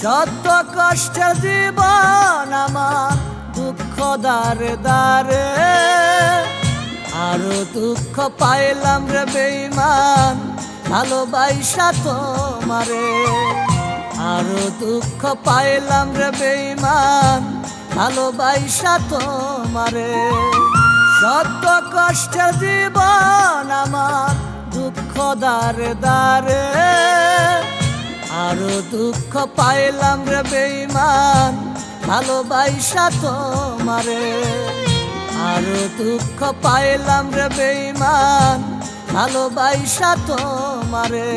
শত কষ্টের জীবন আমার দুঃখ দারে দারে, আরো দুঃখ পাইলাম রে বেঈমান ভালোবাসা তোমারে। আরো দুঃখ পাইলাম রে বেঈমান ভালোবাসা তোমারে। শত কষ্টের জীবন আমার দুঃখ দারে দারে, আরো দুঃখ পাইলাম রে বেঈমান ভালোবাসা তোমারে। আরো দুঃখ পাইলাম রে বেঈমান ভালোবাসা তোমারে।